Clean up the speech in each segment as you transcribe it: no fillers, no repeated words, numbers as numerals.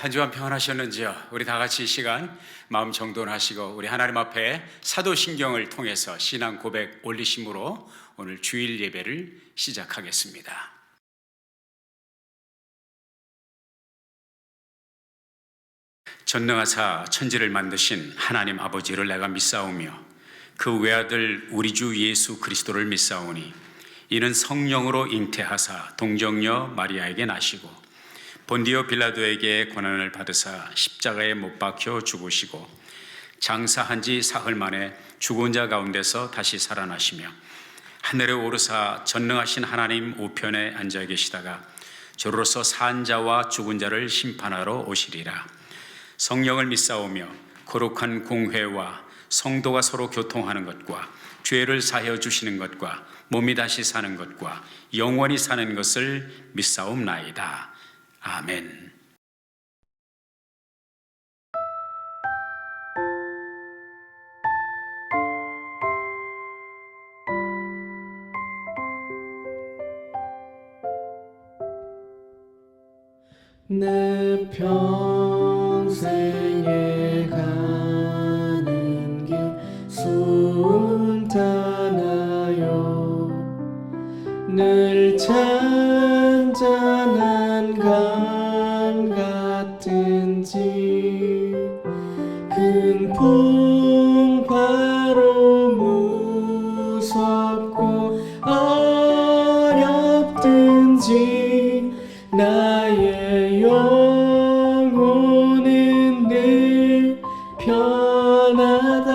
한 주간 평안하셨는지요? 우리 다 같이 이 시간 마음 정돈하시고 우리 하나님 앞에 사도신경을 통해서 신앙 고백 올리심으로 오늘 주일 예배를 시작하겠습니다. 전능하사 천지를 만드신 하나님 아버지를 내가 믿사오며 그 외아들 우리 주 예수 그리스도를 믿사오니 이는 성령으로 잉태하사 동정녀 마리아에게 나시고 본디오 빌라도에게 고난을 받으사 십자가에 못 박혀 죽으시고 장사한 지 사흘 만에 죽은 자 가운데서 다시 살아나시며 하늘에 오르사 전능하신 하나님 우편에 앉아 계시다가 저로서 산 자와 죽은 자를 심판하러 오시리라. 성령을 믿사오며 거룩한 공회와 성도가 서로 교통하는 것과 죄를 사하여 주시는 것과 몸이 다시 사는 것과 영원히 사는 것을 믿사옵나이다. 아멘. 내 평생에 가는 길 순탄하여 늘 잔잔한 강 같은지 큰 풍파로 무섭고 어렵든지 나의 영혼은 늘 편하다.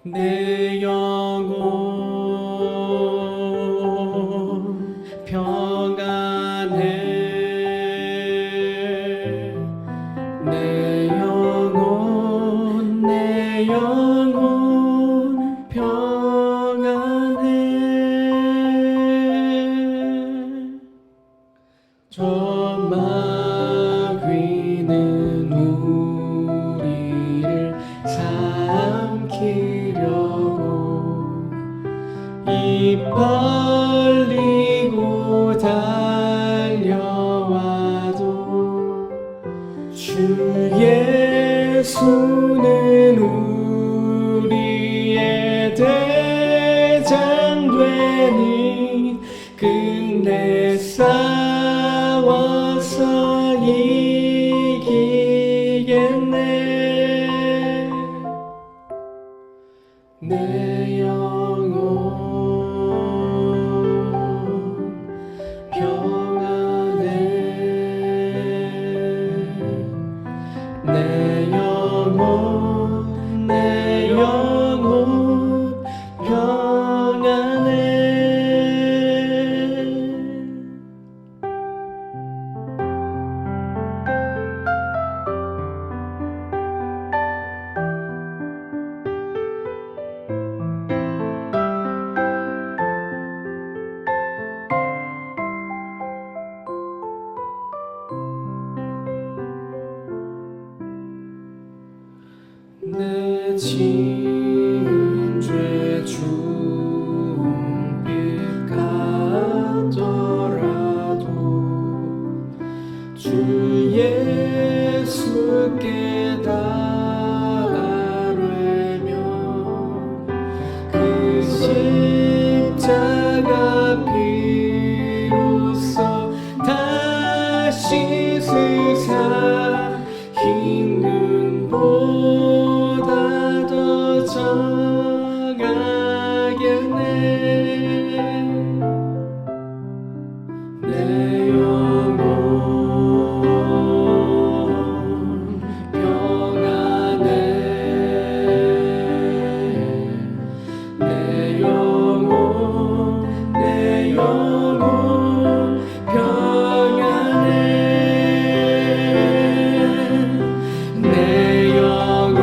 내 영혼 평안해. 내 영혼 평안해. 저 마귀는 우리를 삼키려고 입 벌리고 달려와도 주 예수는 우리의 대장 되니 끝내 싸워서 이기겠네. 내 영혼 평안해. 내 영혼 평안해. 내 지은 죄 중빛 같더라도 주 예수께 달아뢰며 그 십자가 피로써 다시 세상 힘든 보다 더 정하겠네. 내 영혼 평안해. 내 영혼 평안해. 내 영혼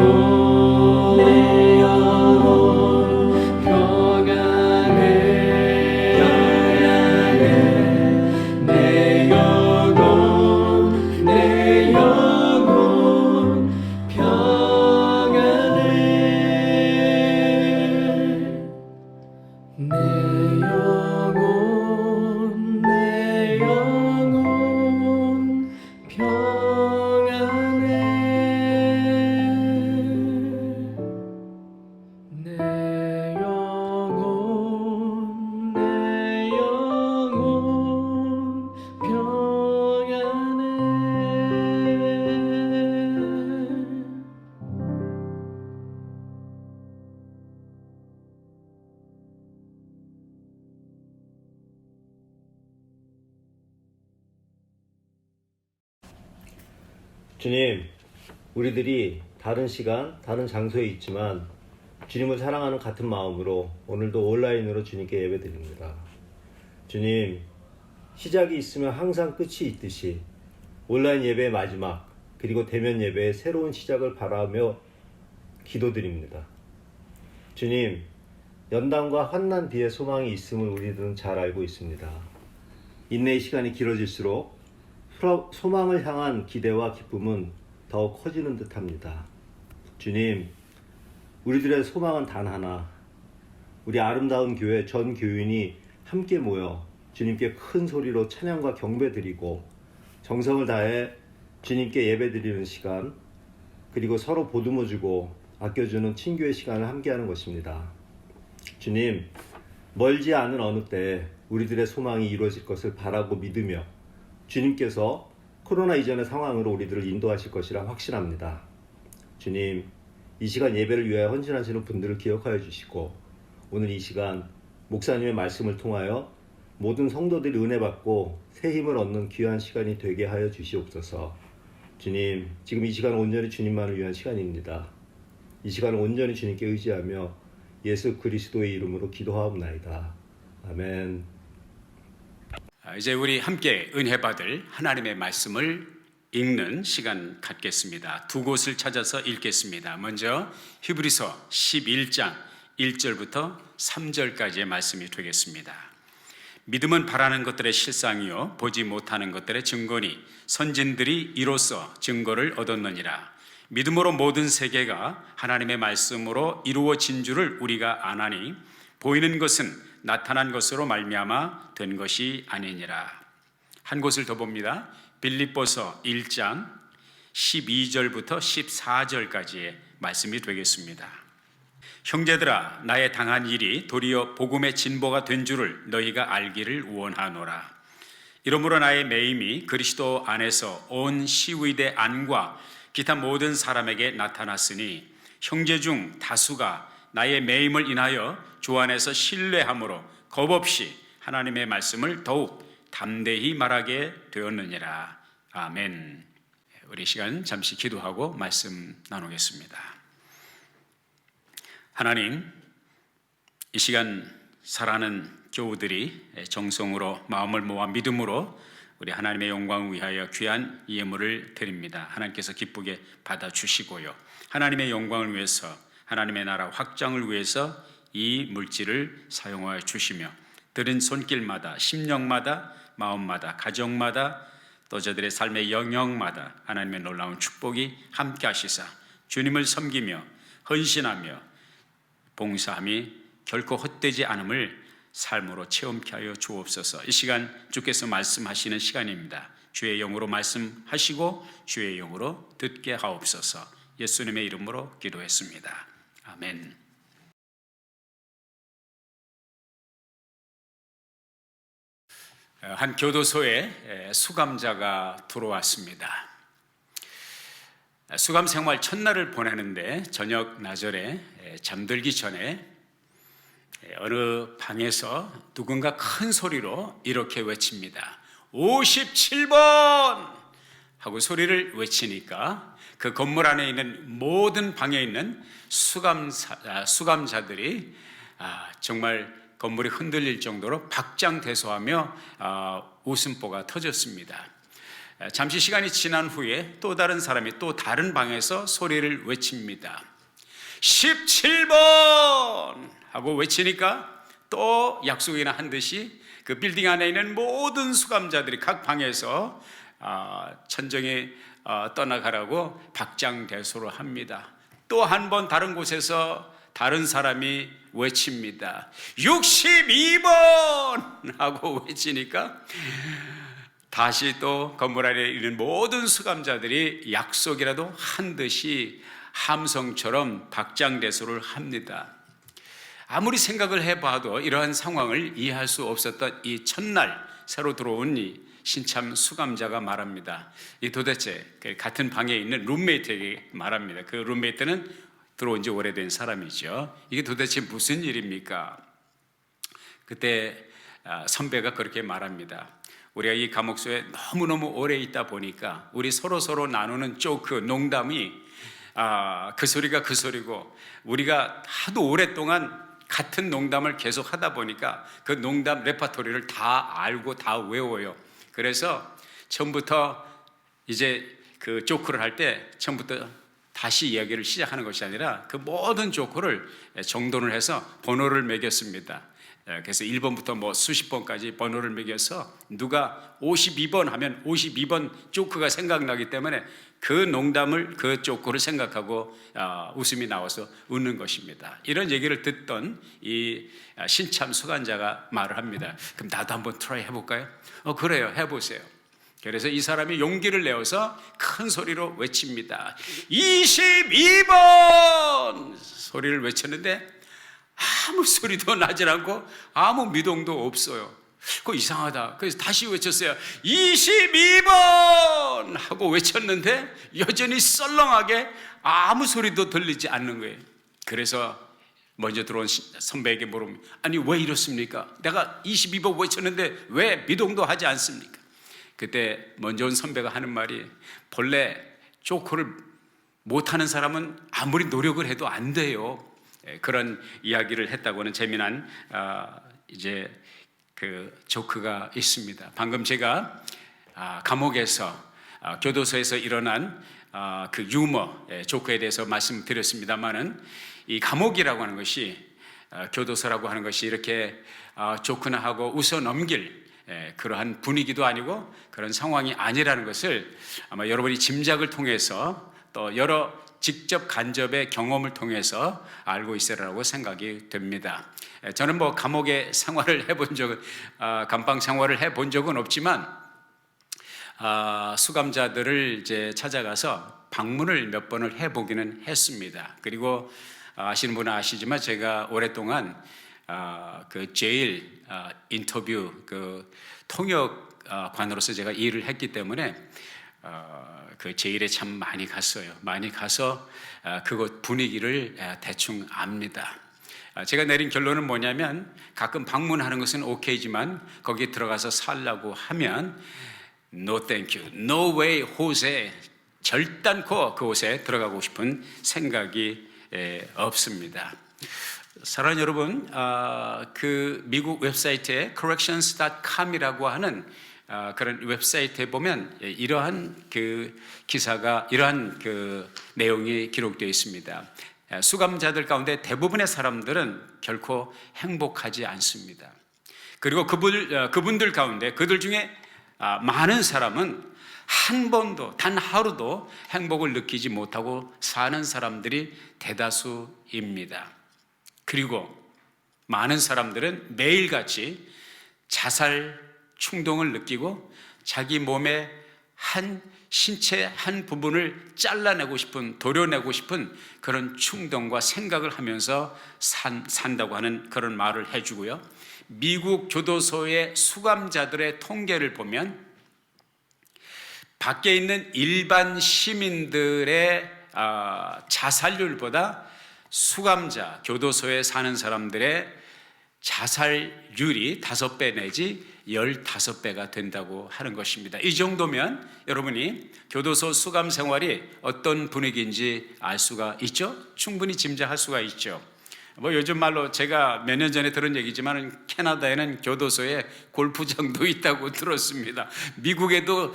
주님, 우리들이 다른 시간, 다른 장소에 있지만 주님을 사랑하는 같은 마음으로 오늘도 온라인으로 주님께 예배드립니다. 주님, 시작이 있으면 항상 끝이 있듯이 온라인 예배의 마지막 그리고 대면 예배의 새로운 시작을 바라며 기도드립니다. 주님, 연단과 환난 뒤에 소망이 있음을 우리들은 잘 알고 있습니다. 인내의 시간이 길어질수록 소망을 향한 기대와 기쁨은 더욱 커지는 듯합니다. 주님, 우리들의 소망은 단 하나, 우리 아름다운 교회 전 교인이 함께 모여 주님께 큰 소리로 찬양과 경배 드리고 정성을 다해 주님께 예배 드리는 시간, 그리고 서로 보듬어주고 아껴주는 친교의 시간을 함께하는 것입니다. 주님, 멀지 않은 어느 때 우리들의 소망이 이루어질 것을 바라고 믿으며 주님께서 코로나 이전의 상황으로 우리들을 인도하실 것이라 확신합니다. 주님, 이 시간 예배를 위하여 헌신하시는 분들을 기억하여 주시고 오늘 이 시간 목사님의 말씀을 통하여 모든 성도들이 은혜 받고 새 힘을 얻는 귀한 시간이 되게 하여 주시옵소서. 주님, 지금 이 시간은 온전히 주님만을 위한 시간입니다. 이 시간을 온전히 주님께 의지하며 예수 그리스도의 이름으로 기도하옵나이다. 아멘. 이제 우리 함께 은혜 받을 하나님의 말씀을 읽는 시간 갖겠습니다. 두 곳을 찾아서 읽겠습니다. 먼저 히브리서 11장 1절부터 3절까지의 말씀이 되겠습니다. 믿음은 바라는 것들의 실상이요 보지 못하는 것들의 증거니 선진들이 이로써 증거를 얻었느니라. 믿음으로 모든 세계가 하나님의 말씀으로 이루어진 줄을 우리가 아나니 보이는 것은 나타난 것으로 말미암아 된 것이 아니니라. 한 곳을 더 봅니다. 빌립보서 1장 12절부터 14절까지의 말씀이 되겠습니다. 형제들아, 나의 당한 일이 도리어 복음의 진보가 된 줄을 너희가 알기를 원하노라. 이러므로 나의 매임이 그리스도 안에서 온 시위대 안과 기타 모든 사람에게 나타났으니 형제 중 다수가 나의 매임을 인하여 주 안에서 신뢰함으로 겁없이 하나님의 말씀을 더욱 담대히 말하게 되었느니라. 아멘. 우리 시간 잠시 기도하고 말씀 나누겠습니다. 하나님, 이 시간 사랑하는 교우들이 정성으로 마음을 모아 믿음으로 우리 하나님의 영광을 위하여 귀한 예물을 드립니다. 하나님께서 기쁘게 받아주시고요, 하나님의 영광을 위해서, 하나님의 나라 확장을 위해서 이 물질을 사용하여 주시며 드린 손길마다, 심령마다, 마음마다, 가정마다, 또 저들의 삶의 영역마다 하나님의 놀라운 축복이 함께 하시사 주님을 섬기며 헌신하며 봉사함이 결코 헛되지 않음을 삶으로 체험케 하여 주옵소서. 이 시간 주께서 말씀하시는 시간입니다. 주의 영으로 말씀하시고 주의 영으로 듣게 하옵소서. 예수님의 이름으로 기도했습니다. 아멘. 한 교도소에 수감자가 들어왔습니다. 수감 생활 첫날을 보내는데 저녁 나절에 잠들기 전에 어느 방에서 누군가 큰 소리로 이렇게 외칩니다. 57번! 하고 소리를 외치니까 그 건물 안에 있는 모든 방에 있는 수감자들이 정말 건물이 흔들릴 정도로 박장대소하며 웃음보가 터졌습니다. 잠시 시간이 지난 후에 또 다른 사람이 또 다른 방에서 소리를 외칩니다. 17번! 하고 외치니까 또 약속이나 한 듯이 그 빌딩 안에 있는 모든 수감자들이 각 방에서 천정에 떠나가라고 박장대소를 합니다. 또 한 번 다른 곳에서 다른 사람이 외칩니다. 62번! 하고 외치니까 다시 또 건물 안에 있는 모든 수감자들이 약속이라도 한 듯이 함성처럼 박장대소를 합니다. 아무리 생각을 해봐도 이러한 상황을 이해할 수 없었던 이 첫날 새로 들어온 이 신참 수감자가 말합니다. 이 도대체 같은 방에 있는 룸메이트에게 말합니다. 그 룸메이트는 들어온 지 오래된 사람이죠. 이게 도대체 무슨 일입니까? 그때 선배가 그렇게 말합니다. 우리가 이 감옥소에 너무너무 오래 있다 보니까 우리 서로 나누는 조크, 농담이 그 소리가 그 소리고, 우리가 하도 오랫동안 같은 농담을 계속 하다 보니까 그 농담 레파토리를 다 알고 다 외워요. 그래서 처음부터 이제 그 조크를 할 때 처음부터 다시 이야기를 시작하는 것이 아니라 그 모든 조크를 정돈을 해서 번호를 매겼습니다. 그래서 1번부터 뭐 수십 번까지 번호를 매겨서 누가 52번 하면 52번 조크가 생각나기 때문에 그 농담을, 그 조크를 생각하고 웃음이 나와서 웃는 것입니다. 이런 얘기를 듣던 이 신참 수간자가 말을 합니다. 그럼 나도 한번 트라이 해볼까요? 그래요, 해보세요. 그래서 이 사람이 용기를 내어서 큰 소리로 외칩니다. 22번! 소리를 외쳤는데 아무 소리도 나질 않고 아무 미동도 없어요. 그거 이상하다. 그래서 다시 외쳤어요. 22번! 하고 외쳤는데 여전히 썰렁하게 아무 소리도 들리지 않는 거예요. 그래서 먼저 들어온 선배에게 물으면, 아니 왜 이렇습니까? 내가 22번 외쳤는데 왜 미동도 하지 않습니까? 그때 먼저 온 선배가 하는 말이, 본래 조크를 못하는 사람은 아무리 노력을 해도 안 돼요. 그런 이야기를 했다고 하는 재미난 이제 그 조크가 있습니다. 방금 제가 감옥에서 교도소에서 일어난 그 유머 조크에 대해서 말씀드렸습니다만은, 이 감옥이라고 하는 것이, 교도소라고 하는 것이 이렇게 조크나 하고 웃어 넘길 그러한 분위기도 아니고 그런 상황이 아니라는 것을 아마 여러분이 짐작을 통해서 또 여러 직접 간접의 경험을 통해서 알고 있으라고 생각이 됩니다. 저는 뭐 감옥의 생활을 해본 적은, 감방 생활을 해본 적은 없지만 수감자들을 이제 찾아가서 방문을 몇 번을 해보기는 했습니다. 그리고 아시는 분은 아시지만 제가 오랫동안 그 제일 인터뷰 그 통역관으로서 제가 일을 했기 때문에 그 제일에 참 많이 갔어요. 많이 가서 그곳 분위기를 대충 압니다. 제가 내린 결론은 뭐냐면, 가끔 방문하는 것은 오케이지만 거기에 들어가서 살라고 하면 No thank you, no way, 호세, 결단코 그곳에 들어가고 싶은 생각이 없습니다. 사랑하는 여러분, 그 미국 웹사이트에 corrections.com이라고 하는 그런 웹사이트에 보면 이러한 그 기사가, 이러한 그 내용이 기록되어 있습니다. 수감자들 가운데 대부분의 사람들은 결코 행복하지 않습니다. 그리고 그분들 가운데, 그들 중에 많은 사람은 한 번도, 단 하루도 행복을 느끼지 못하고 사는 사람들이 대다수입니다. 그리고 많은 사람들은 매일같이 자살 충동을 느끼고 자기 몸의 신체 한 부분을 잘라내고 싶은, 도려내고 싶은 그런 충동과 생각을 하면서 산다고 하는 그런 말을 해주고요. 미국 교도소의 수감자들의 통계를 보면 밖에 있는 일반 시민들의 자살률보다 수감자, 교도소에 사는 사람들의 자살률이 5배 내지 15배가 된다고 하는 것입니다. 이 정도면 여러분이 교도소 수감 생활이 어떤 분위기인지 알 수가 있죠? 충분히 짐작할 수가 있죠. 뭐 요즘 말로 제가 몇 년 전에 들은 얘기지만 캐나다에는 교도소에 골프장도 있다고 들었습니다. 미국에도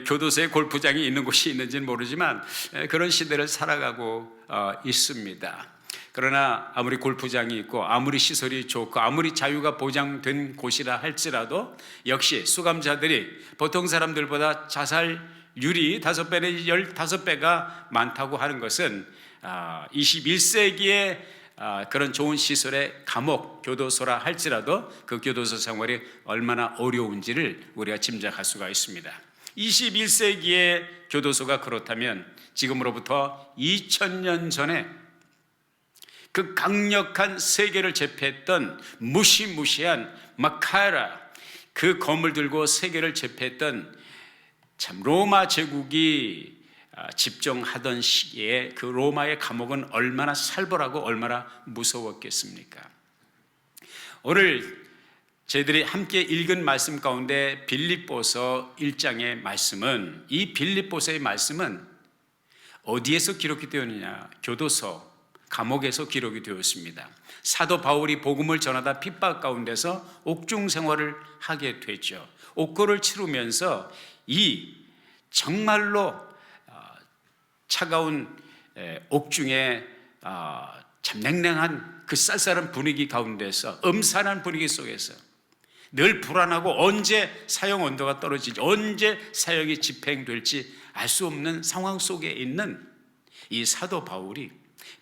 교도소에 골프장이 있는 곳이 있는지는 모르지만 그런 시대를 살아가고 있습니다. 그러나 아무리 골프장이 있고 아무리 시설이 좋고 아무리 자유가 보장된 곳이라 할지라도 역시 수감자들이 보통 사람들보다 자살률이 5배 내지 15배가 많다고 하는 것은 21세기에 그런 좋은 시설의 감옥, 교도소라 할지라도 그 교도소 생활이 얼마나 어려운지를 우리가 짐작할 수가 있습니다. 21세기의 교도소가 그렇다면 지금으로부터 2000년 전에 그 강력한 세계를 제패했던 무시무시한 마카라, 그 검을 들고 세계를 제패했던 참 로마 제국이 집정하던 시기에 그 로마의 감옥은 얼마나 살벌하고 얼마나 무서웠겠습니까? 오늘 저희들이 함께 읽은 말씀 가운데 빌립보서 1장의 말씀은, 이 빌립보서의 말씀은 어디에서 기록이 되었느냐? 교도소, 감옥에서 기록이 되었습니다. 사도 바울이 복음을 전하다 핍박 가운데서 옥중 생활을 하게 됐죠. 옥고를 치르면서 이 정말로 차가운 옥중에 참 냉랭한 그 쌀쌀한 분위기 가운데서, 음산한 분위기 속에서 늘 불안하고 언제 사형 온도가 떨어질지, 언제 사형이 집행될지 알 수 없는 상황 속에 있는 이 사도 바울이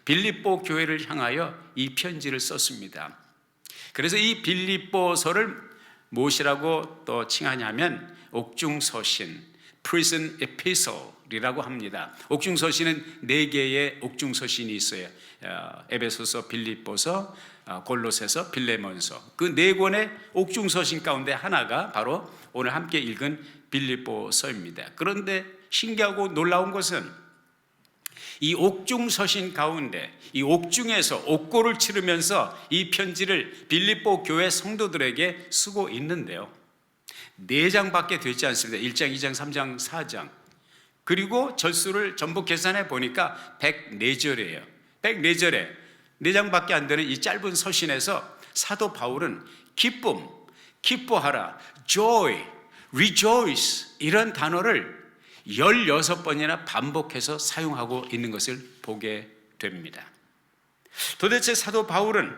빌립보 교회를 향하여 이 편지를 썼습니다. 그래서 이 빌립보서를 무엇이라고 또 칭하냐면 옥중서신, Prison Epistle이라고 합니다. 옥중서신은 4개의 옥중서신이 있어요. 에베소서, 빌립보서, 골로새서, 빌레몬서. 그 4권의 옥중서신 가운데 하나가 바로 오늘 함께 읽은 빌립보서입니다. 그런데 신기하고 놀라운 것은 이 옥중서신 가운데, 이 옥중에서 옥고를 치르면서 이 편지를 빌립보 교회 성도들에게 쓰고 있는데요, 4장밖에 되지 않습니다. 1장, 2장, 3장, 4장. 그리고 절수를 전부 계산해 보니까 104절이에요. 104절에 4장밖에 안 되는 이 짧은 서신에서 사도 바울은 기쁨, 기뻐하라, joy, rejoice 이런 단어를 16번이나 반복해서 사용하고 있는 것을 보게 됩니다. 도대체 사도 바울은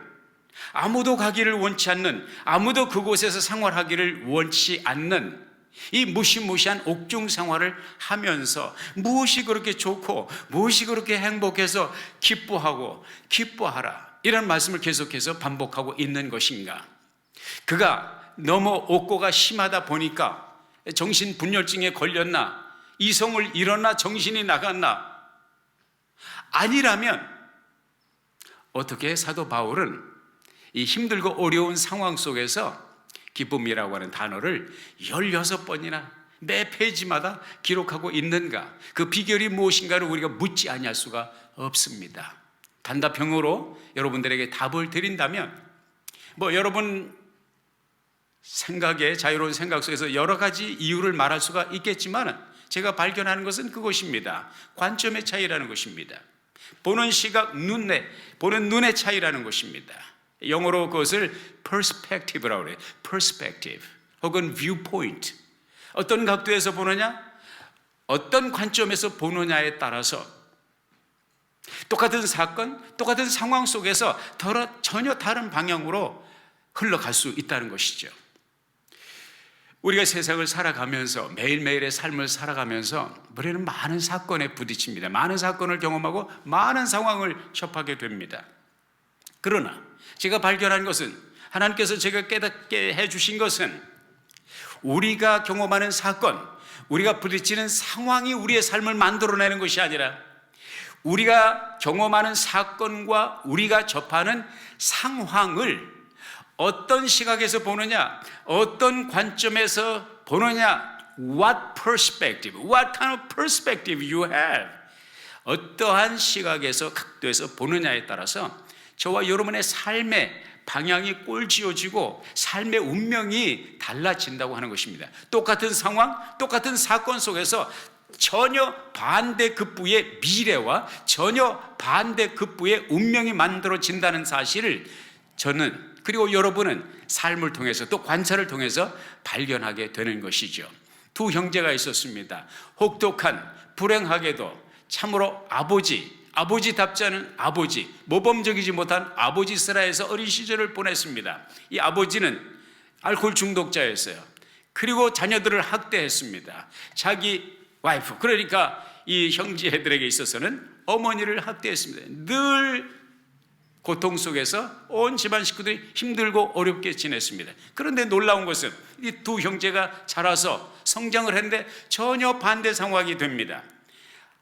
아무도 가기를 원치 않는, 아무도 그곳에서 생활하기를 원치 않는 이 무시무시한 옥중 생활을 하면서 무엇이 그렇게 좋고 무엇이 그렇게 행복해서 기뻐하고 기뻐하라 이런 말씀을 계속해서 반복하고 있는 것인가? 그가 너무 옥고가 심하다 보니까 정신분열증에 걸렸나? 이성을 잃었나? 정신이 나갔나? 아니라면 어떻게 사도 바울은 이 힘들고 어려운 상황 속에서 기쁨이라고 하는 단어를 16번이나 매 페이지마다 기록하고 있는가? 그 비결이 무엇인가를 우리가 묻지 아니할 수가 없습니다. 단답형으로 여러분들에게 답을 드린다면, 여러분 생각에, 자유로운 생각 속에서 여러 가지 이유를 말할 수가 있겠지만 제가 발견하는 것은 그것입니다. 관점의 차이라는 것입니다. 보는 시각, 보는 눈의 차이라는 것입니다. 영어로 그것을 perspective라고 그래요. perspective 혹은 viewpoint. 어떤 각도에서 보느냐, 어떤 관점에서 보느냐에 따라서 똑같은 사건, 똑같은 상황 속에서 전혀 다른 방향으로 흘러갈 수 있다는 것이죠. 우리가 세상을 살아가면서, 매일매일의 삶을 살아가면서 우리는 많은 사건에 부딪힙니다. 많은 사건을 경험하고 많은 상황을 접하게 됩니다. 그러나 제가 발견한 것은, 하나님께서 제가 깨닫게 해주신 것은, 우리가 경험하는 사건, 우리가 부딪히는 상황이 우리의 삶을 만들어내는 것이 아니라 우리가 경험하는 사건과 우리가 접하는 상황을 어떤 시각에서 보느냐, 어떤 관점에서 보느냐, what perspective, what kind of perspective you have, 어떠한 시각에서, 각도에서 보느냐에 따라서 저와 여러분의 삶의 방향이 꼴지어지고 삶의 운명이 달라진다고 하는 것입니다. 똑같은 상황, 똑같은 사건 속에서 전혀 반대급부의 미래와 전혀 반대급부의 운명이 만들어진다는 사실을 저는, 그리고 여러분은 삶을 통해서 또 관찰을 통해서 발견하게 되는 것이죠. 2 형제가 있었습니다. 혹독한, 불행하게도 참으로 아버지답지 않은 아버지, 모범적이지 못한 아버지 스라에서 어린 시절을 보냈습니다. 이 아버지는 알코올 중독자였어요. 그리고 자녀들을 학대했습니다. 자기 와이프, 그러니까 이 형제들에게 있어서는 어머니를 학대했습니다. 늘 고통 속에서 온 집안 식구들이 힘들고 어렵게 지냈습니다. 그런데 놀라운 것은 이 2 형제가 자라서 성장을 했는데 전혀 반대 상황이 됩니다.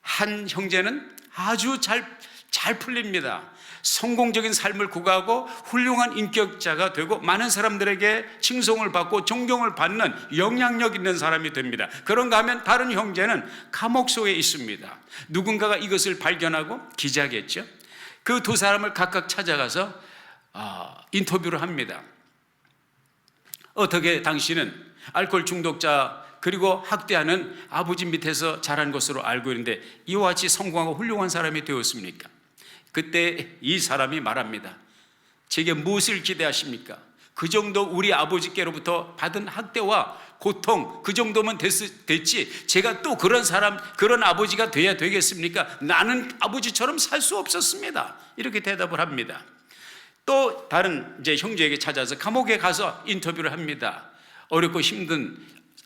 한 형제는 아주 잘 풀립니다. 성공적인 삶을 구가하고 훌륭한 인격자가 되고 많은 사람들에게 칭송을 받고 존경을 받는 영향력 있는 사람이 됩니다. 그런가 하면 다른 형제는 감옥 속에 있습니다. 누군가가 이것을 발견하고 기자겠죠. 그 2 사람을 각각 찾아가서 인터뷰를 합니다. 어떻게 당신은 알코올 중독자 그리고 학대하는 아버지 밑에서 자란 것으로 알고 있는데 이와 같이 성공하고 훌륭한 사람이 되었습니까? 그때 이 사람이 말합니다. 제게 무엇을 기대하십니까? 그 정도 우리 아버지께로부터 받은 학대와 고통 그 정도면 됐지 제가 또 그런 사람 그런 아버지가 돼야 되겠습니까? 나는 아버지처럼 살 수 없었습니다. 이렇게 대답을 합니다. 또 다른 이제 형제에게 찾아서 감옥에 가서 인터뷰를 합니다. 어렵고 힘든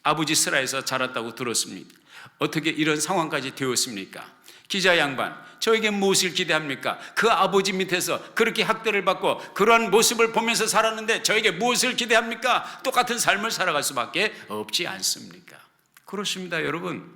아버지 슬하에서 자랐다고 들었습니다. 어떻게 이런 상황까지 되었습니까? 기자 양반, 저에게 무엇을 기대합니까? 그 아버지 밑에서 그렇게 학대를 받고 그런 모습을 보면서 살았는데 저에게 무엇을 기대합니까? 똑같은 삶을 살아갈 수밖에 없지 않습니까? 그렇습니다, 여러분.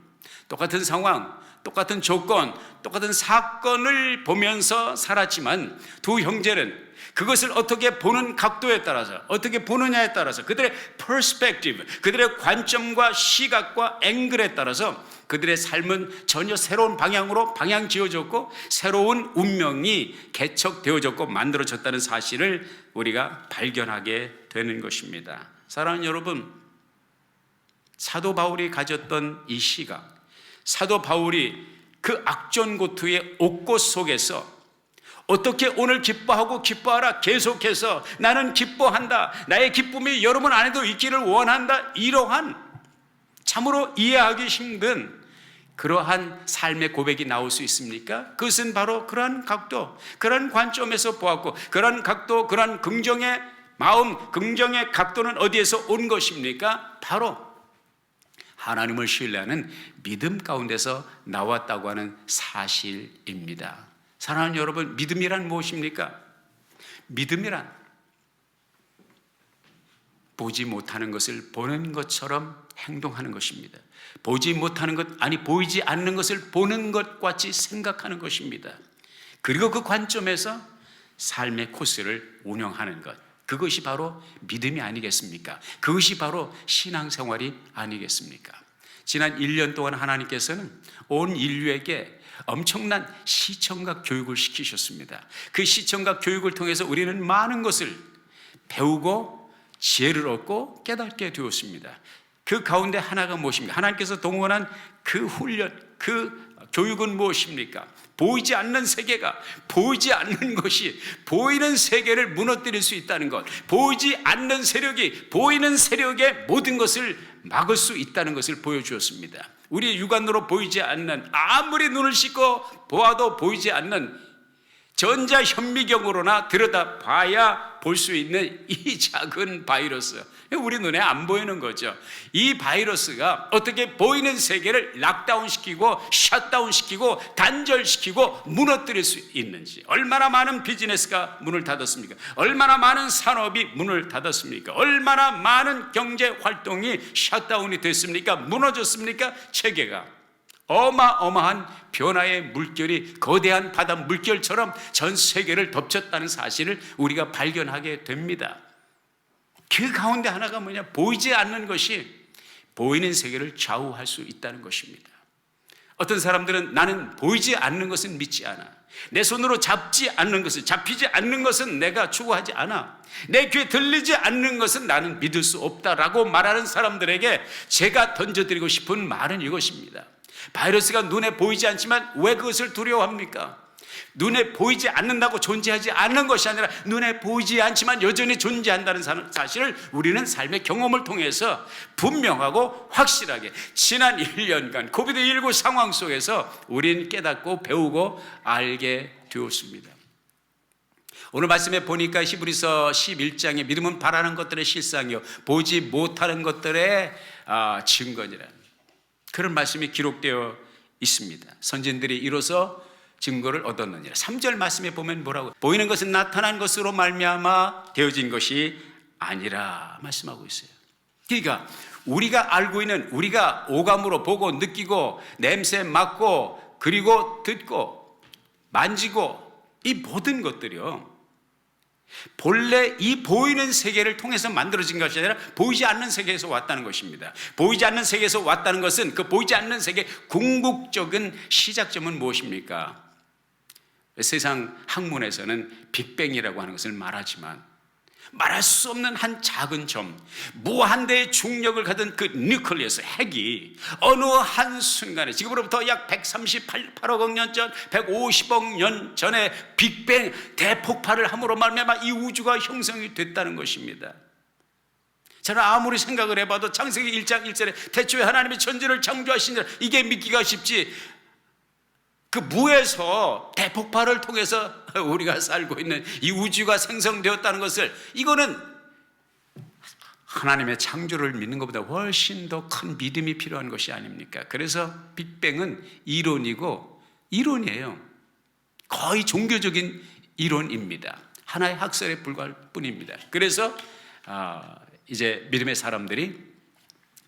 똑같은 상황, 똑같은 조건, 똑같은 사건을 보면서 살았지만 두 형제는 그것을 어떻게 보는 각도에 따라서 어떻게 보느냐에 따라서 그들의 perspective, 그들의 관점과 시각과 앵글에 따라서 그들의 삶은 전혀 새로운 방향으로 방향 지어졌고 새로운 운명이 개척되어졌고 만들어졌다는 사실을 우리가 발견하게 되는 것입니다. 사랑하는 여러분, 사도 바울이 가졌던 이 시각, 사도 바울이 그 악전고투의 옥고 속에서 어떻게 오늘 기뻐하고 기뻐하라 계속해서 나는 기뻐한다, 나의 기쁨이 여러분 안에도 있기를 원한다, 이러한 참으로 이해하기 힘든 그러한 삶의 고백이 나올 수 있습니까? 그것은 바로 그러한 각도, 그러한 관점에서 보았고 그러한 각도, 그러한 긍정의 마음, 긍정의 각도는 어디에서 온 것입니까? 바로 하나님을 신뢰하는 믿음 가운데서 나왔다고 하는 사실입니다. 사랑하는 여러분, 믿음이란 무엇입니까? 믿음이란 보지 못하는 것을 보는 것처럼 행동하는 것입니다. 보지 못하는 것, 아니 보이지 않는 것을 보는 것 같이 생각하는 것입니다. 그리고 그 관점에서 삶의 코스를 운영하는 것, 그것이 바로 믿음이 아니겠습니까? 그것이 바로 신앙생활이 아니겠습니까? 지난 1년 동안 하나님께서는 온 인류에게 엄청난 시청각 교육을 시키셨습니다. 그 시청각 교육을 통해서 우리는 많은 것을 배우고 지혜를 얻고 깨닫게 되었습니다. 그 가운데 하나가 무엇입니까? 하나님께서 동원한 그 훈련, 그 교육은 무엇입니까? 보이지 않는 세계가, 보이지 않는 것이 보이는 세계를 무너뜨릴 수 있다는 것, 보이지 않는 세력이 보이는 세력의 모든 것을 막을 수 있다는 것을 보여주었습니다. 우리 육안으로 보이지 않는, 아무리 눈을 씻고 보아도 보이지 않는 전자현미경으로나 들여다봐야 볼 수 있는 이 작은 바이러스, 우리 눈에 안 보이는 거죠. 이 바이러스가 어떻게 보이는 세계를 락다운시키고 셧다운시키고 단절시키고 무너뜨릴 수 있는지, 얼마나 많은 비즈니스가 문을 닫았습니까? 얼마나 많은 산업이 문을 닫았습니까? 얼마나 많은 경제활동이 셧다운이 됐습니까? 무너졌습니까? 체계가 어마어마한 변화의 물결이 거대한 바다 물결처럼 전 세계를 덮쳤다는 사실을 우리가 발견하게 됩니다. 그 가운데 하나가 뭐냐? 보이지 않는 것이 보이는 세계를 좌우할 수 있다는 것입니다. 어떤 사람들은 나는 보이지 않는 것은 믿지 않아, 내 손으로 잡지 않는 것은, 잡히지 않는 것은 내가 추구하지 않아, 내 귀에 들리지 않는 것은 나는 믿을 수 없다라고 말하는 사람들에게 제가 던져드리고 싶은 말은 이것입니다. 바이러스가 눈에 보이지 않지만 왜 그것을 두려워합니까? 눈에 보이지 않는다고 존재하지 않는 것이 아니라 눈에 보이지 않지만 여전히 존재한다는 사실을 우리는 삶의 경험을 통해서 분명하고 확실하게 지난 1년간 코비드19 상황 속에서 우리는 깨닫고 배우고 알게 되었습니다. 오늘 말씀에 보니까 히브리서 11장에 믿음은 바라는 것들의 실상이요 보지 못하는 것들의 증거니라, 그런 말씀이 기록되어 있습니다. 선진들이 이로써 증거를 얻었느니라. 3절 말씀에 보면 뭐라고? 보이는 것은 나타난 것으로 말미암아 되어진 것이 아니라 말씀하고 있어요. 그러니까 우리가 알고 있는, 우리가 오감으로 보고 느끼고 냄새 맡고 그리고 듣고 만지고 이 모든 것들이요, 본래 이 보이는 세계를 통해서 만들어진 것이 아니라 보이지 않는 세계에서 왔다는 것입니다. 보이지 않는 세계에서 왔다는 것은 그 보이지 않는 세계 궁극적인 시작점은 무엇입니까? 세상 학문에서는 빅뱅이라고 하는 것을 말하지만 말할 수 없는 한 작은 점, 무한대의 중력을 가진 그 뉴클리어스 핵이 어느 한순간에 지금으로부터 약 138억 년 전, 150억 년 전에 빅뱅 대폭발을 함으로 말미암아 이 우주가 형성이 됐다는 것입니다. 저는 아무리 생각을 해봐도 창세기 1장 1절에 태초에 하나님이 천지를 창조하신 줄, 이게 믿기가 쉽지. 그 무에서 대폭발을 통해서 우리가 살고 있는 이 우주가 생성되었다는 것을, 이거는 하나님의 창조를 믿는 것보다 훨씬 더 큰 믿음이 필요한 것이 아닙니까? 그래서 빅뱅은 이론이에요. 거의 종교적인 이론입니다. 하나의 학설에 불과할 뿐입니다. 그래서 이제 믿음의 사람들이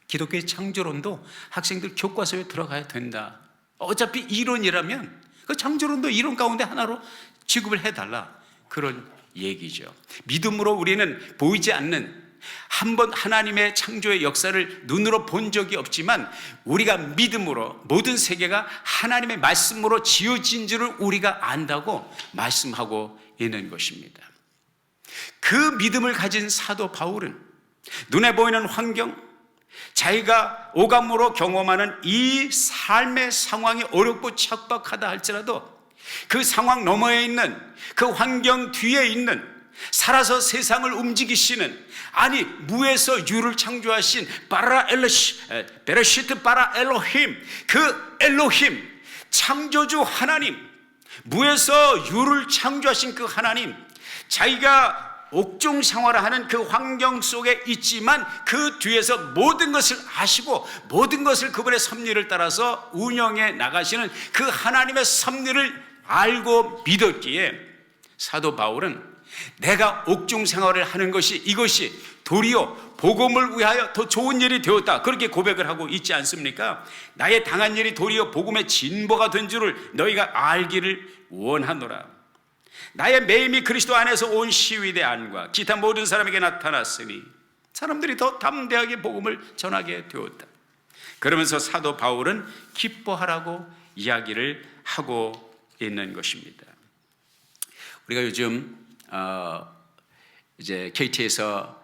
기독교의 창조론도 학생들 교과서에 들어가야 된다. 어차피 이론이라면 그 창조론도 이론 가운데 하나로 취급을 해달라, 그런 얘기죠. 믿음으로 우리는 보이지 않는, 한번 하나님의 창조의 역사를 눈으로 본 적이 없지만 우리가 믿음으로 모든 세계가 하나님의 말씀으로 지어진 줄을 우리가 안다고 말씀하고 있는 것입니다. 그 믿음을 가진 사도 바울은 눈에 보이는 환경, 자기가 오감으로 경험하는 이 삶의 상황이 어렵고 척박하다 할지라도 그 상황 너머에 있는, 그 환경 뒤에 있는, 살아서 세상을 움직이시는, 아니 무에서 유를 창조하신 베레시트 바라 엘로힘, 그 엘로힘 창조주 하나님, 무에서 유를 창조하신 그 하나님, 자기가 옥중 생활을 하는 그 환경 속에 있지만 그 뒤에서 모든 것을 아시고 모든 것을 그분의 섭리를 따라서 운영해 나가시는 그 하나님의 섭리를 알고 믿었기에 사도 바울은 내가 옥중 생활을 하는 것이, 이것이 도리어 복음을 위하여 더 좋은 일이 되었다, 그렇게 고백을 하고 있지 않습니까? 나의 당한 일이 도리어 복음의 진보가 된 줄을 너희가 알기를 원하노라. 나의 매임이 그리스도 안에서 온 시위대 안과 기타 모든 사람에게 나타났으니 사람들이 더 담대하게 복음을 전하게 되었다. 그러면서 사도 바울은 기뻐하라고 이야기를 하고 있는 것입니다. 우리가 요즘 이제 KT에서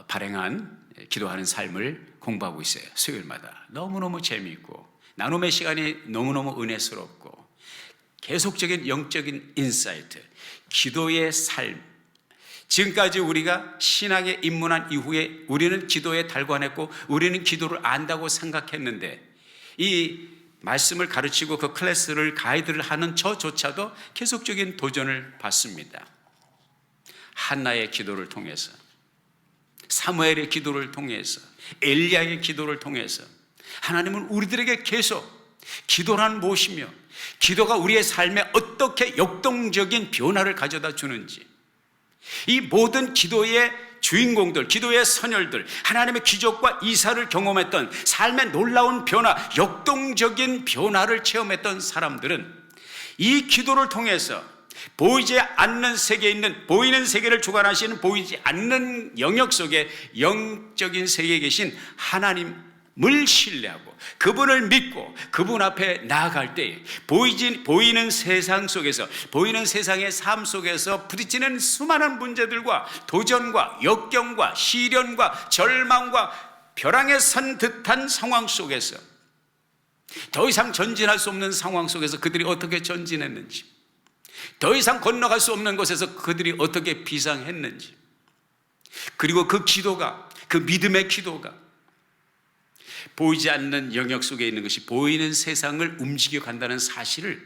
발행한 기도하는 삶을 공부하고 있어요. 수요일마다 너무너무 재미있고 나눔의 시간이 너무너무 은혜스럽고 계속적인 영적인 인사이트, 기도의 삶. 지금까지 우리가 신학에 입문한 이후에 우리는 기도에 달관했고 우리는 기도를 안다고 생각했는데, 이 말씀을 가르치고 그 클래스를 가이드를 하는 저조차도 계속적인 도전을 받습니다. 한나의 기도를 통해서, 사무엘의 기도를 통해서, 엘리야의 기도를 통해서 하나님은 우리들에게 계속 기도란 무엇이며 기도가 우리의 삶에 어떻게 역동적인 변화를 가져다 주는지, 이 모든 기도의 주인공들, 기도의 선열들, 하나님의 기적과 이사를 경험했던 삶의 놀라운 변화, 역동적인 변화를 체험했던 사람들은 이 기도를 통해서 보이지 않는 세계에 있는, 보이는 세계를 주관하시는 보이지 않는 영역 속에 영적인 세계에 계신 하나님을 신뢰하고 그분을 믿고 그분 앞에 나아갈 때 보이는 세상 속에서, 보이는 세상의 삶 속에서 부딪히는 수많은 문제들과 도전과 역경과 시련과 절망과 벼랑에 선 듯한 상황 속에서, 더 이상 전진할 수 없는 상황 속에서 그들이 어떻게 전진했는지, 더 이상 건너갈 수 없는 곳에서 그들이 어떻게 비상했는지, 그리고 그 기도가, 그 믿음의 기도가 보이지 않는 영역 속에 있는 것이 보이는 세상을 움직여 간다는 사실을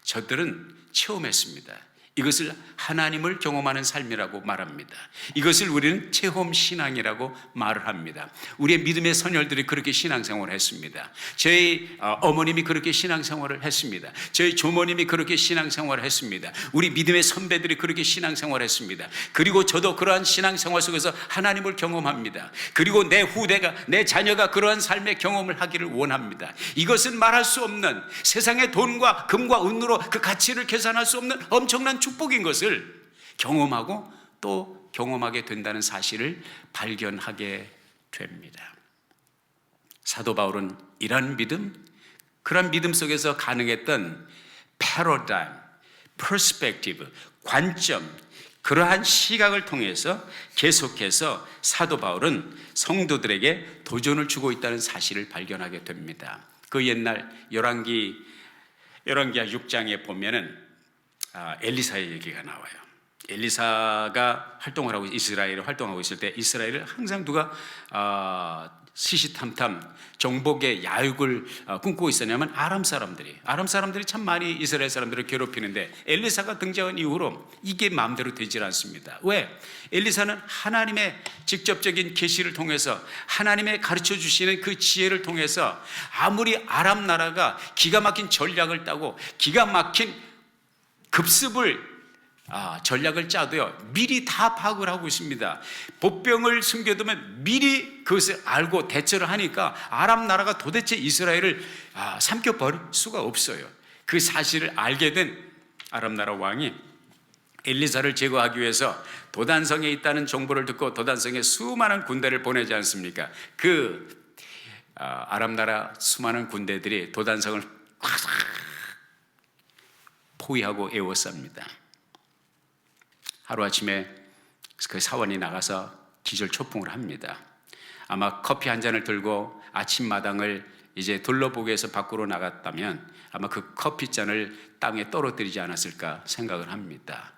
저들은 체험했습니다. 이것을 하나님을 경험하는 삶이라고 말합니다. 이것을 우리는 체험신앙이라고 말을 합니다. 우리의 믿음의 선열들이 그렇게 신앙생활을 했습니다. 저희 어머님이 그렇게 신앙생활을 했습니다. 저희 조모님이 그렇게 신앙생활을 했습니다. 우리 믿음의 선배들이 그렇게 신앙생활을 했습니다. 그리고 저도 그러한 신앙생활 속에서 하나님을 경험합니다. 그리고 내 후대가, 내 자녀가 그러한 삶의 경험을 하기를 원합니다. 이것은 말할 수 없는, 세상의 돈과 금과 은으로 그 가치를 계산할 수 없는 엄청난 축복인 것을 경험하고 또 경험하게 된다는 사실을 발견하게 됩니다. 사도 바울은 이러한 믿음, 그런 믿음 속에서 가능했던 패러다임, 퍼스펙티브, 관점, 그러한 시각을 통해서 계속해서 사도 바울은 성도들에게 도전을 주고 있다는 사실을 발견하게 됩니다. 그 옛날 열왕기하 6장에 보면은 엘리사의 얘기가 나와요. 엘리사가 활동을 하고 이스라엘을 활동하고 있을 때 이스라엘을 항상 누가 시시탐탐 정복의 야육을 꿈꾸고 있었냐면 아람 사람들이 참 많이 이스라엘 사람들을 괴롭히는데 엘리사가 등장한 이후로 이게 마음대로 되질 않습니다. 왜? 엘리사는 하나님의 직접적인 계시를 통해서 하나님의 가르쳐 주시는 그 지혜를 통해서 아무리 아람 나라가 기가 막힌 전략을 따고 기가 막힌 전략을 짜도요, 미리 다 파악을 하고 있습니다. 보병을 숨겨두면 미리 그것을 알고 대처를 하니까 아람 나라가 도대체 이스라엘을 삼켜버릴 수가 없어요. 그 사실을 알게 된 아람 나라 왕이 엘리사를 제거하기 위해서 도단성에 있다는 정보를 듣고 도단성에 수많은 군대를 보내지 않습니까? 아람 나라 수많은 군대들이 도단성을 포위하고 에워쌉니다. 하루아침에 그 사원이 나가서 기절초풍을 합니다. 아마 커피 한 잔을 들고 아침마당을 이제 둘러보기 위해서 밖으로 나갔다면 아마 그 커피잔을 땅에 떨어뜨리지 않았을까 생각을 합니다.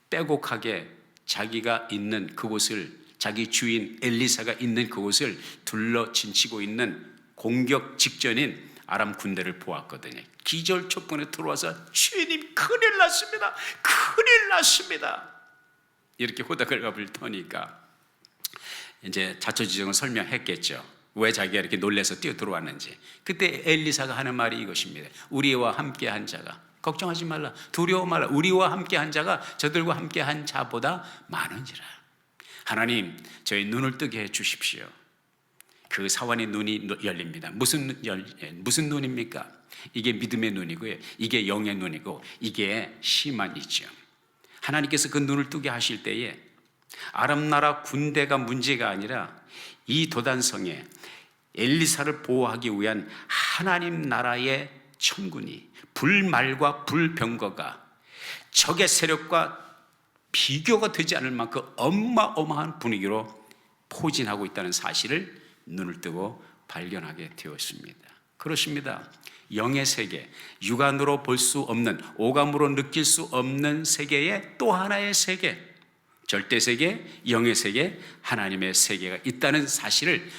빼곡하게 자기가 있는 그곳을, 자기 주인 엘리사가 있는 그곳을 둘러 진치고 있는 공격 직전인 아람 군대를 보았거든요. 기절초풍에 들어와서 주인님 큰일 났습니다. 이렇게 호닥을 갑을 터니까 이제 자초지종을 설명했겠죠. 왜 자기가 이렇게 놀라서 뛰어 들어왔는지. 그때 엘리사가 하는 말이 이것입니다. 우리와 함께한 자가, 걱정하지 말라, 두려워 말라, 우리와 함께한 자가 저들과 함께한 자보다 많은지라. 하나님, 저희 눈을 뜨게 해 주십시오. 그 사원의 눈이 열립니다. 무슨 눈입니까? 이게 믿음의 눈이고요, 이게 영의 눈이고, 이게 시만이죠. 하나님께서 그 눈을 뜨게 하실 때에 아람 나라 군대가 문제가 아니라 이 도단성에 엘리사를 보호하기 위한 하나님 나라의 천군이, 불말과 불병거가 적의 세력과 비교가 되지 않을 만큼 어마어마한 분위기로 포진하고 있다는 사실을 눈을 뜨고 발견하게 되었습니다. 그렇습니다. 영의 세계, 육안으로 볼 수 없는, 오감으로 느낄 수 없는 세계의 또 하나의 세계, 절대 세계, 영의 세계, 하나님의 세계가 있다는 사실을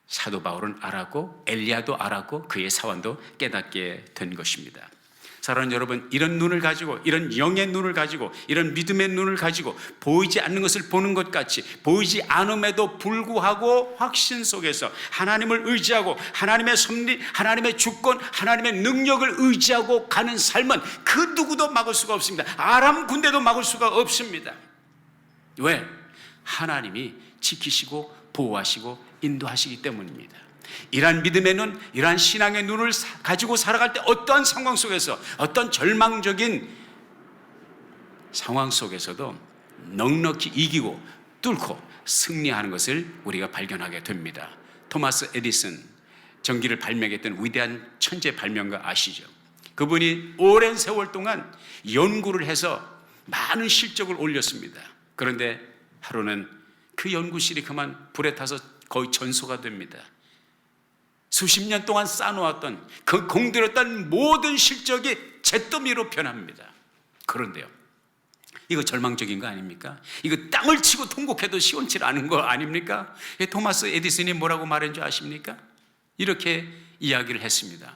사도 바울은 알았고 엘리야도 알았고 그의 사원도 깨닫게 된 것입니다. 사랑하는 여러분, 이런 눈을 가지고, 이런 영의 눈을 가지고, 이런 믿음의 눈을 가지고 보이지 않는 것을 보는 것 같이, 보이지 않음에도 불구하고 확신 속에서 하나님을 의지하고 하나님의 섭리, 하나님의 주권, 하나님의 능력을 의지하고 가는 삶은 그 누구도 막을 수가 없습니다. 아람 군대도 막을 수가 없습니다. 왜? 하나님이 지키시고 보호하시고 인도하시기 때문입니다. 이러한 믿음의 눈, 이러한 신앙의 눈을 가지고 살아갈 때 어떠한 상황 속에서, 어떤 절망적인 상황 속에서도 넉넉히 이기고 뚫고 승리하는 것을 우리가 발견하게 됩니다. 토마스 에디슨, 전기를 발명했던 위대한 천재 발명가 아시죠? 그분이 오랜 세월 동안 연구를 해서 많은 실적을 올렸습니다. 그런데 하루는 그 연구실이 그만 불에 타서 거의 전소가 됩니다. 수십 년 동안 쌓아놓았던, 그 공들였던 모든 실적이 잿더미로 변합니다. 그런데요, 이거 절망적인 거 아닙니까? 이거 땅을 치고 통곡해도 시원치 않은 거 아닙니까? 토마스 에디슨이 뭐라고 말한 줄 아십니까? 이렇게 이야기를 했습니다.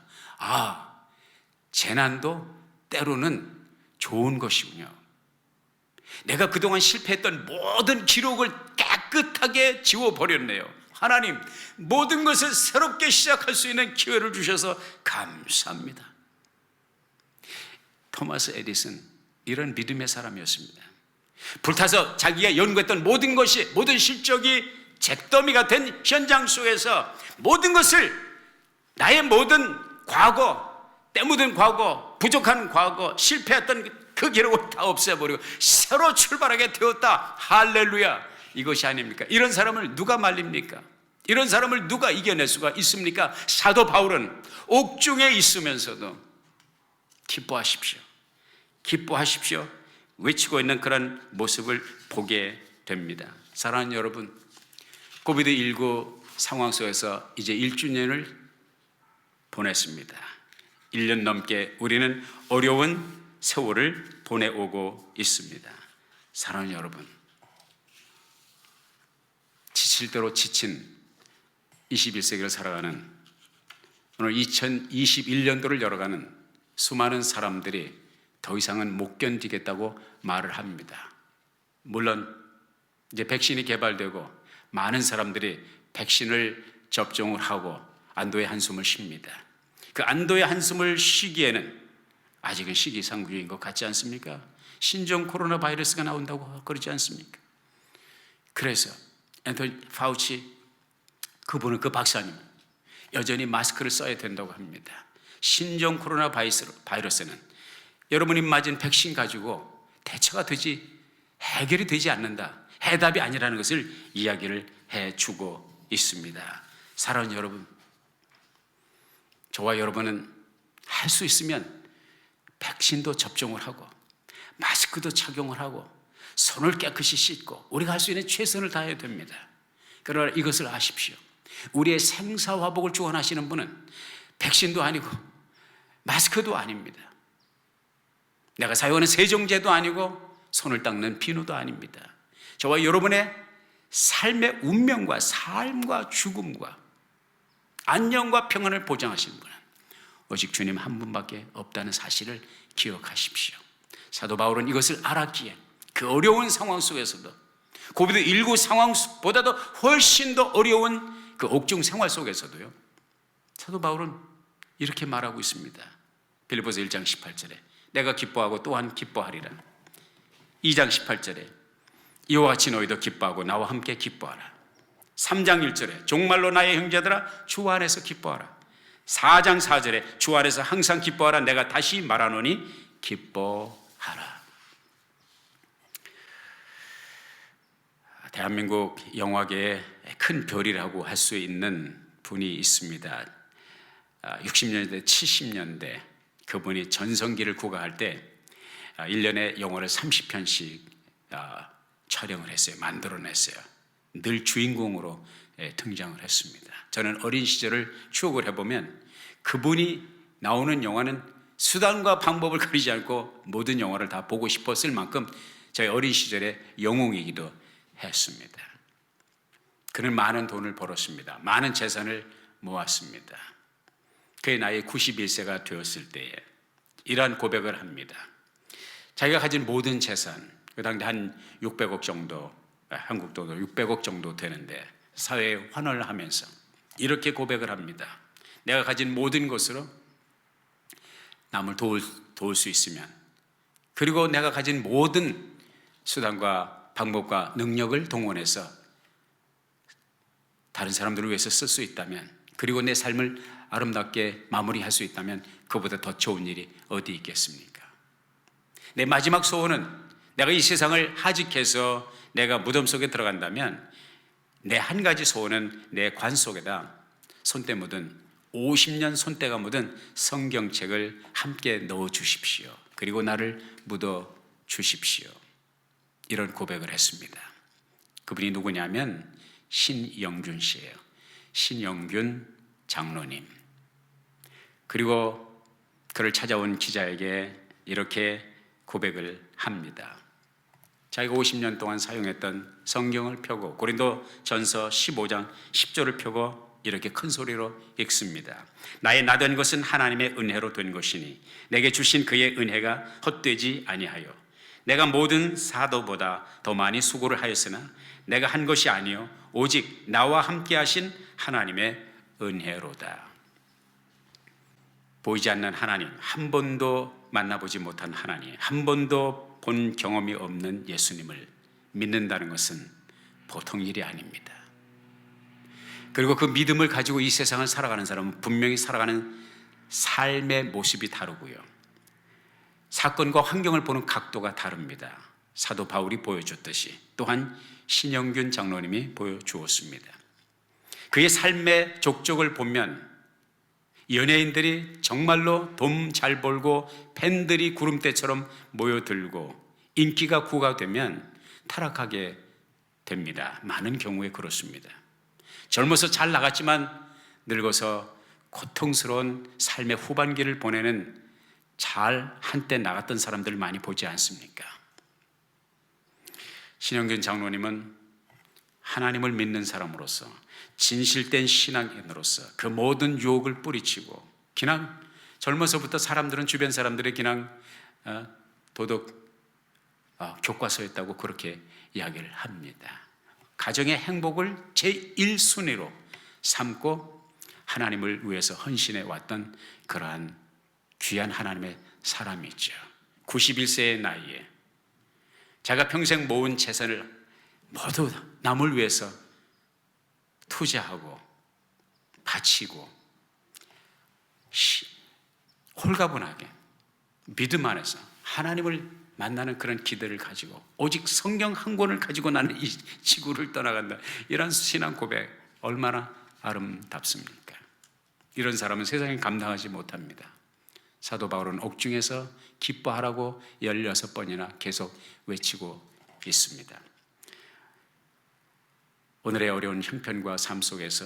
재난도 때로는 좋은 것이군요. 내가 그동안 실패했던 모든 기록을 깨끗하게 지워버렸네요. 하나님, 모든 것을 새롭게 시작할 수 있는 기회를 주셔서 감사합니다. 토마스 에디슨, 이런 믿음의 사람이었습니다. 불타서 자기가 연구했던 모든 것이, 모든 실적이 잿더미가 된 현장 속에서 모든 것을, 나의 모든 과거, 때묻은 과거, 부족한 과거, 실패했던 그 기록을 다 없애버리고 새로 출발하게 되었다. 할렐루야. 이것이 아닙니까? 이런 사람을 누가 말립니까? 이런 사람을 누가 이겨낼 수가 있습니까? 사도 바울은 옥중에 있으면서도 기뻐하십시오. 기뻐하십시오. 외치고 있는 그런 모습을 보게 됩니다. 사랑하는 여러분, 코비드19 상황 속에서 이제 1주년을 보냈습니다. 1년 넘게 우리는 어려운 세월을 보내오고 있습니다. 사랑하는 여러분, 지칠 대로 지친 21세기를 살아가는 오늘 2021년도를 열어가는 수많은 사람들이 더 이상은 못 견디겠다고 말을 합니다. 물론 이제 백신이 개발되고 많은 사람들이 백신을 접종을 하고 안도의 한숨을 쉽니다. 그 안도의 한숨을 쉬기에는 아직은 시기상조인 것 같지 않습니까? 신종 코로나 바이러스가 나온다고 그러지 않습니까? 그래서 앤토니 파우치 그분은, 그 박사님 여전히 마스크를 써야 된다고 합니다. 신종 코로나 바이러스는 여러분이 맞은 백신 가지고 대처가 되지, 해결이 되지 않는다, 해답이 아니라는 것을 이야기를 해주고 있습니다. 사랑하는 여러분, 저와 여러분은 할 수 있으면 백신도 접종을 하고 마스크도 착용을 하고 손을 깨끗이 씻고 우리가 할 수 있는 최선을 다해야 됩니다. 그러나 이것을 아십시오. 우리의 생사화복을 주관하시는 분은 백신도 아니고 마스크도 아닙니다. 내가 사용하는 세정제도 아니고 손을 닦는 비누도 아닙니다. 저와 여러분의 삶의 운명과 삶과 죽음과 안녕과 평안을 보장하시는 분은 오직 주님 한 분밖에 없다는 사실을 기억하십시오. 사도 바울은 이것을 알았기에 그 어려운 상황 속에서도, 코비드19 상황보다도 훨씬 더 어려운 그 옥중 생활 속에서도요, 사도 바울은 이렇게 말하고 있습니다. 빌립보서 1장 18절에 내가 기뻐하고 또한 기뻐하리라. 2장 18절에 이와 같이 너희도 기뻐하고 나와 함께 기뻐하라. 3장 1절에 종말로 나의 형제들아 주 안에서 기뻐하라. 4장 4절에 주 안에서 항상 기뻐하라. 내가 다시 말하노니 기뻐하라. 대한민국 영화계의 큰 별이라고 할 수 있는 분이 있습니다. 60년대 70년대 그분이 전성기를 구가할 때 1년에 영화를 30편씩 촬영을 했어요. 만들어냈어요. 늘 주인공으로 등장을 했습니다. 저는 어린 시절을 추억을 해보면 그분이 나오는 영화는 수단과 방법을 가리지 않고 모든 영화를 다 보고 싶었을 만큼 저희 어린 시절의 영웅이기도 했습니다. 그는 많은 돈을 벌었습니다. 많은 재산을 모았습니다. 그의 나이 91세가 되었을 때에 이러한 고백을 합니다. 자기가 가진 모든 재산, 그 당시 한 600억 정도, 한국 돈으로 600억 정도 되는데 사회에 환원을 하면서 이렇게 고백을 합니다. 내가 가진 모든 것으로 남을 도울 수 있으면, 그리고 내가 가진 모든 수단과 방법과 능력을 동원해서 다른 사람들을 위해서 쓸 수 있다면, 그리고 내 삶을 아름답게 마무리할 수 있다면 그보다 더 좋은 일이 어디 있겠습니까? 내 마지막 소원은 내가 이 세상을 하직해서 내가 무덤 속에 들어간다면 내 한 가지 소원은 내 관 속에다 손때 묻은 50년 손때가 묻은 성경책을 함께 넣어 주십시오. 그리고 나를 묻어 주십시오. 이런 고백을 했습니다. 그분이 누구냐면 신영균 씨예요. 신영균 장로님. 그리고 그를 찾아온 기자에게 이렇게 고백을 합니다. 자기가 50년 동안 사용했던 성경을 펴고 고린도전서 15장 10절을 펴고 이렇게 큰 소리로 읽습니다. 나의 나된 것은 하나님의 은혜로 된 것이니 내게 주신 그의 은혜가 헛되지 아니하여 내가 모든 사도보다 더 많이 수고를 하였으나 내가 한 것이 아니요 오직 나와 함께 하신 하나님의 은혜로다. 보이지 않는 하나님, 한 번도 만나보지 못한 하나님, 한 번도 본 경험이 없는 예수님을 믿는다는 것은 보통 일이 아닙니다. 그리고 그 믿음을 가지고 이 세상을 살아가는 사람은 분명히 살아가는 삶의 모습이 다르고요, 사건과 환경을 보는 각도가 다릅니다. 사도 바울이 보여줬듯이 또한 신영균 장로님이 보여주었습니다. 그의 삶의 족적을 보면 연예인들이 정말로 돈 잘 벌고 팬들이 구름대처럼 모여들고 인기가 구가되면 타락하게 됩니다. 많은 경우에 그렇습니다. 젊어서 잘 나갔지만 늙어서 고통스러운 삶의 후반기를 보내는 잘 한때 나갔던 사람들 많이 보지 않습니까? 신영균 장로님은 하나님을 믿는 사람으로서, 진실된 신앙인으로서 그 모든 유혹을 뿌리치고, 그냥 젊어서부터 사람들은, 주변 사람들의 그냥 도덕 교과서였다고 그렇게 이야기를 합니다. 가정의 행복을 제1순위로 삼고 하나님을 위해서 헌신해 왔던 그러한 귀한 하나님의 사람이죠. 91세의 나이에 자가 평생 모은 재산을 모두 남을 위해서 투자하고 바치고 홀가분하게 믿음 안에서 하나님을 만나는 그런 기대를 가지고 오직 성경 한 권을 가지고 나는 이 지구를 떠나간다, 이런 신앙 고백 얼마나 아름답습니까? 이런 사람은 세상에 감당하지 못합니다. 사도 바울은 옥중에서 기뻐하라고 16번이나 계속 외치고 있습니다. 오늘의 어려운 형편과 삶 속에서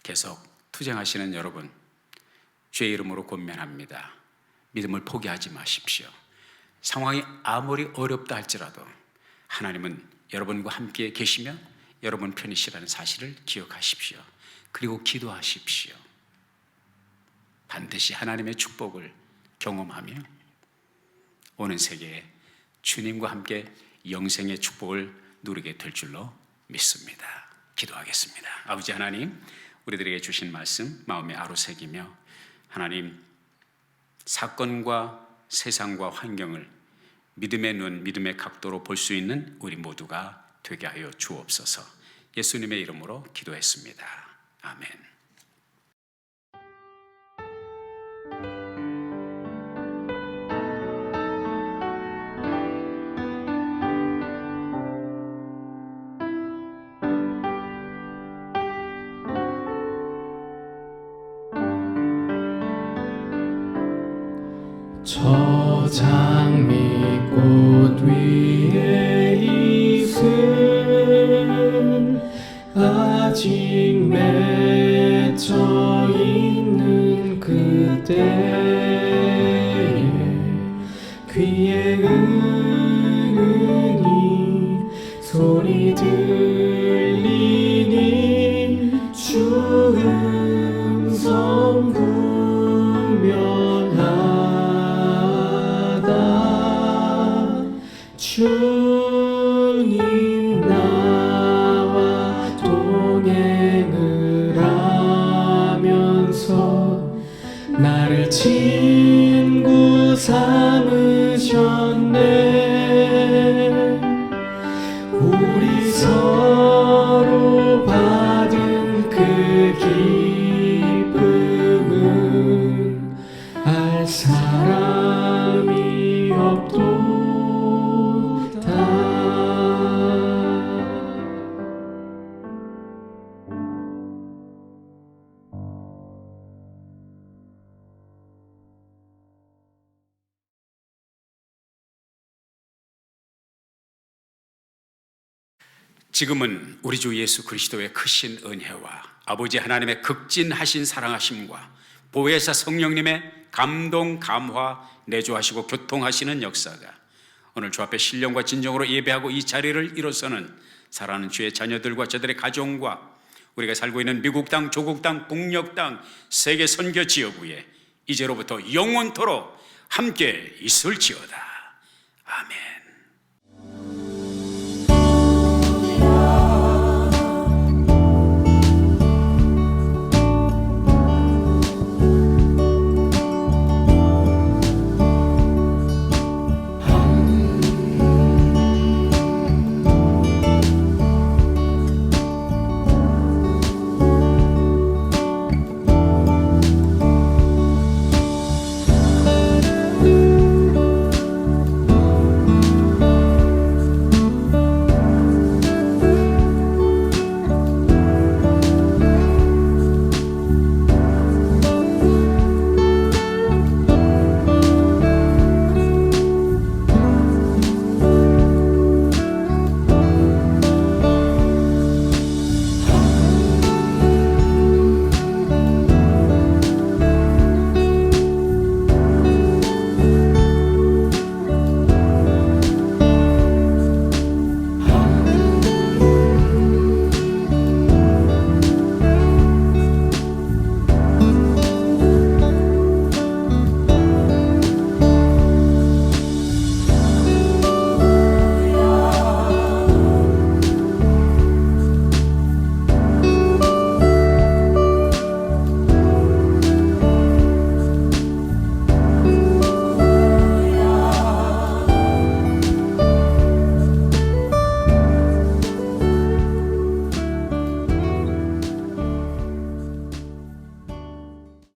계속 투쟁하시는 여러분, 주의 이름으로 권면합니다. 믿음을 포기하지 마십시오. 상황이 아무리 어렵다 할지라도 하나님은 여러분과 함께 계시며 여러분 편이시라는 사실을 기억하십시오. 그리고 기도하십시오. 반드시 하나님의 축복을 경험하며 오는 세계에 주님과 함께 영생의 축복을 누리게 될 줄로 믿습니다. 기도하겠습니다. 아버지 하나님, 우리들에게 주신 말씀 마음에 아로새기며 하나님, 사건과 세상과 환경을 믿음의 눈, 믿음의 각도로 볼 수 있는 우리 모두가 되게 하여 주옵소서. 예수님의 이름으로 기도했습니다. 아멘. 저 장미꽃 위에 있은 아직 맺혀 있는 그때에 귀에 은은히 소리 들리니 주 음성 주님 나와 동행을 하면서 나를 친구 삼으셨네. 우리 서로 받은 그 기쁨은 알 사람이 없도다. 지금은 우리 주 예수 그리스도의 크신 은혜와 아버지 하나님의 극진하신 사랑하심과 보혜사 성령님의 감동, 감화, 내조하시고 교통하시는 역사가 오늘 주 앞에 신령과 진정으로 예배하고 이 자리를 일어서는 사랑하는 주의 자녀들과 저들의 가정과 우리가 살고 있는 미국 땅, 조국 땅, 북녘 땅, 세계 선교 지역 위에 이제로부터 영원토록 함께 있을지어다. 아멘.